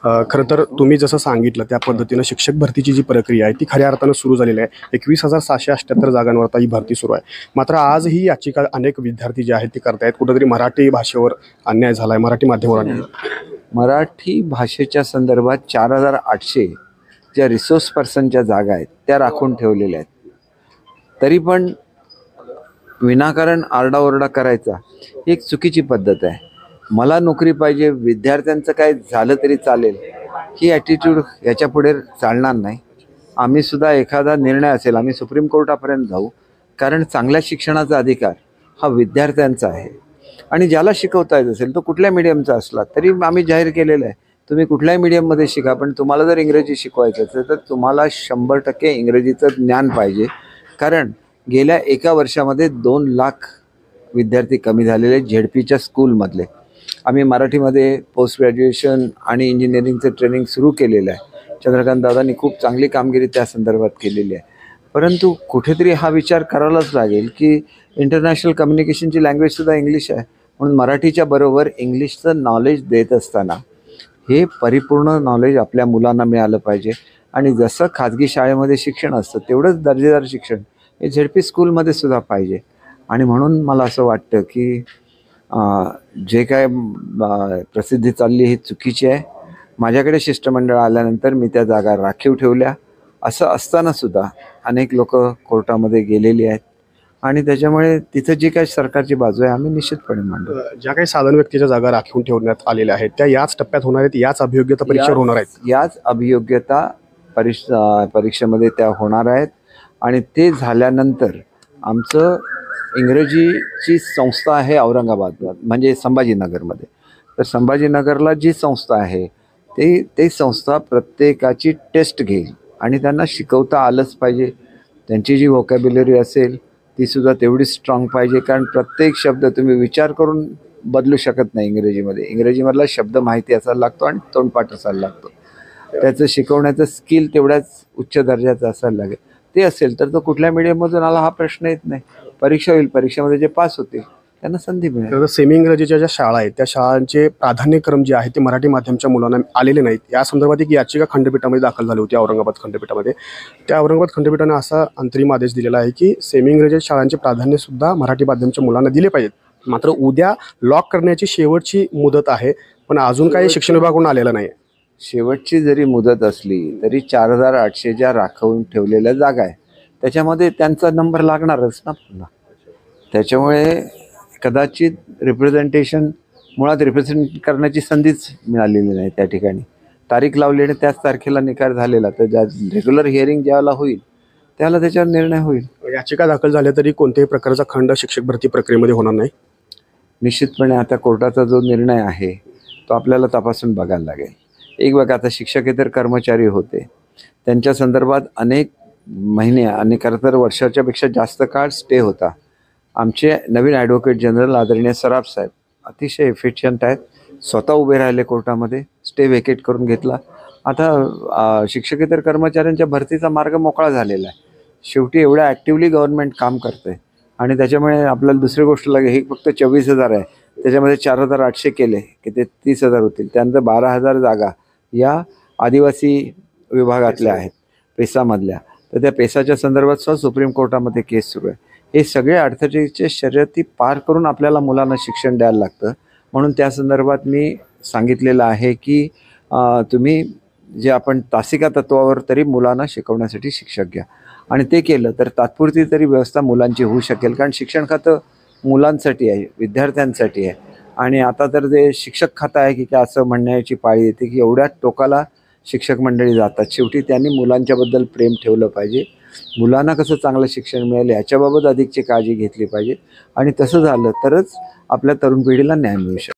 खरं तर तुम्ही जसं सांगितलं त्या पद्धतीनं शिक्षक भरतीची जी प्रक्रिया आहे ती खऱ्या अर्थानं सुरू झालेली आहे। 21,778 जागांवर आता ही भरती सुरू आहे। मात्र आज ही याचिका अनेक विद्यार्थी जे आहेत ते करतायत, कुठेतरी मराठी भाषेवर अन्याय झाला आहे, मराठी माध्यमावर अन्याय मराठी भाषेच्या संदर्भात 4,800 ज्या रिसोर्स पर्सनच्या जागा आहेत त्या राखून ठेवलेल्या आहेत, तरी पण विनाकारण आरडाओरडा करायचा ही एक चुकीची पद्धत आहे। मला नोकरी पाहिजे, विद्यार्थ्यांचं काय झालं तरी चालेल, ही ॲटिट्यूड याच्या पुढे चालणार नाही। आम्ही सुद्धा एखादा निर्णय असेल आम्ही सुप्रीम कोर्टापर्यंत जाऊ, कारण चांगल्या शिक्षणाचा अधिकार हा विद्यार्थ्यांचा आहे। आणि ज्याला शिकवता येत असेल तो कुठल्या मीडियमचा असला तरी आम्ही जाहीर केलेलं आहे, तुम्ही कुठल्याही मीडियममध्ये शिका, पण तुम्हाला जर इंग्रजी शिकवायचं असेल तर तुम्हाला 100% इंग्रजीचं ज्ञान पाहिजे। कारण गेल्या एका वर्षामध्ये 2 लाख विद्यार्थी कमी झालेले झेडपीच्या स्कूलमधले। आम्ही मराठीमध्ये पोस्ट ग्रॅज्युएशन आणि इंजिनिअरिंगचं ट्रेनिंग सुरू केलेलं आहे। चंद्रकांत दादांनी खूप चांगली कामगिरी त्या संदर्भात केलेली आहे। परंतु कुठेतरी हा विचार करायलाच लागेल की इंटरनॅशनल कम्युनिकेशनची लँग्वेजसुद्धा इंग्लिश आहे, म्हणून मराठीच्या बरोबर इंग्लिशचं नॉलेज देत असताना हे परिपूर्ण नॉलेज आपल्या मुलांना मिळालं पाहिजे। आणि जसं खाजगी शाळेमध्ये शिक्षण असतं तेवढंच दर्जेदार शिक्षण हे झेडपी स्कूलमध्ये सुद्धा पाहिजे। आणि म्हणून मला असं वाटतं की जे काय प्रसिद्धी चालली ही चुकीची आहे। माझ्याकडे शिष्टमंडळ आल्यानंतर मी त्या जागा राखीव ठेवल्या, असं असतानासुद्धा अनेक लोक कोर्टामध्ये गेलेली आहेत आणि त्याच्यामुळे तिथं जी काही सरकारची बाजू आहे आम्ही निश्चितपणे मांडू। ज्या काही साधारण व्यक्तीच्या जागा राखून ठेवण्यात आलेल्या आहेत त्या याच टप्प्यात होणार आहेत, याच अभियोग्यता परीक्षेवर होणार आहेत, याच अभियोग्यता परीक्षेमध्ये त्या होणार आहेत। आणि ते झाल्यानंतर आमचं इंग्रजीची संस्था आहे औरंगाबाद म्हणजे संभाजीनगरमध्ये, तर संभाजीनगरला जी संस्था आहे ते संस्था प्रत्येकाची टेस्ट घेईल आणि त्यांना शिकवता आलंच पाहिजे। त्यांची जी व्होकॅब्युलरी असेल तीसुद्धा तेवढी स्ट्रॉंग पाहिजे, कारण प्रत्येक शब्द तुम्ही विचार करून बदलू शकत नाही इंग्रजीमध्ये। इंग्रजीमधला शब्द माहिती असायला लागतो आणि तोंडपाठ असायला लागतो, त्याचं शिकवण्याचं स्किल तेवढ्याच उच्च दर्जाचं असायला लागेल। ते असेल तर तो कुठल्या मीडियममधून आला हा प्रश्न येत नाही, परीक्षा होईल, परीक्षेमध्ये जे पास होतील त्यांना संधी मिळेल। सेमी इंग्रजीच्या ज्या शाळा आहेत त्या शाळांचे प्राधान्यक्रम जे आहे ते मराठी माध्यमाच्या मुलांना आलेले नाहीत, या संदर्भात एक याचिका खंडपीठामध्ये दाखल झाली होती औरंगाबाद खंडपीठामध्ये। त्या औरंगाबाद खंडपीठाने असा अंतरिम आदेश दिलेला आहे की सेमी इंग्रजी शाळांचे प्राधान्यसुद्धा मराठी माध्यमाच्या मुलांना दिले पाहिजेत। मात्र उद्या लॉक करण्याची शेवटची मुदत आहे, पण अजून काही शिक्षण विभागाकडून आलेलं नाही। शेवटची जरी मुदत असली तरी 4,800 ज्या राखून ठेवलेल्या जागा आहे त्याच्यामध्ये त्यांचा नंबर लागणारच ना पुन्हा। त्याच्यामुळे कदाचित मुळात रिप्रेझेंट करण्याची संधीच मिळालेली नाही त्या ठिकाणी। तारीख लावली आणि त्याच तारखेला निकाल झालेला, तर ज्या रेग्युलर हिअरिंग ज्यावेळेला होईल त्यावेळेला त्याच्यावर निर्णय होईल। याचिका दाखल झाल्या तरी कोणत्याही प्रकारचा खंड शिक्षक भरती प्रक्रियेमध्ये होणार नाही। निश्चितपणे आता कोर्टाचा जो निर्णय आहे तो आपल्याला तपासून बघायला लागेल। एक बघा, आता शिक्षकेतर कर्मचारी होते त्यांच्या संदर्भात अनेक महिने आणि खरं तर वर्षाच्यापेक्षा जास्त काळ स्टे होता। आमचे नवीन ॲडव्होकेट जनरल आदरणीय सराफ साहेब अतिशय एफिशियंट आहेत, स्वतः उभे राहिले कोर्टामध्ये, स्टे व्हेकेट करून घेतला। आता शिक्षकेतर कर्मचाऱ्यांच्या भरतीचा मार्ग मोकळा झालेला आहे। शेवटी एवढ्या ॲक्टिव्हली गव्हर्नमेंट काम करतं आहे आणि त्याच्यामुळे आपल्याला दुसरी गोष्ट लागेल, हे फक्त 24,000 आहे, त्याच्यामध्ये 4,800 केले की ते 30,000 होतील। त्यानंतर 12,000 जागा या आदिवासी विभागातल्या आहेत, पेसामधल्या, तर त्या पेसाच्या संदर्भात सुद्धा सुप्रीम कोर्टामध्ये केस सुरू आहे। हे सगळे अडथळ्याचे शर्यती पार करून आपल्याला मुलांना शिक्षण द्यायला लागतं। म्हणून त्या संदर्भात मी सांगितलेलं आहे की तुम्ही जे आपण तासिका तत्वावर तरी मुलांना शिकवण्यासाठी शिक्षक घ्या, आणि ते केलं तर तात्पुरती तरी व्यवस्था मुलांची होऊ शकेल। कारण शिक्षण खातं मुलांसाठी आहे, विद्यार्थ्यांसाठी आहे। आणि आता तर ते शिक्षक खातं आहे की काय असं म्हणण्याची पाळी येते की एवढ्या टोकाला शिक्षक मंडळी जातात। शेवटी त्यांनी मुलांच्याबद्दल प्रेम ठेवलं पाहिजे, मुलांना कसं चांगलं शिक्षण मिळेल याच्याबाबत अधिकची काळजी घेतली पाहिजे, आणि तसं झालं तरच आपल्या तरुण पिढीला न्याय मिळू शकतो।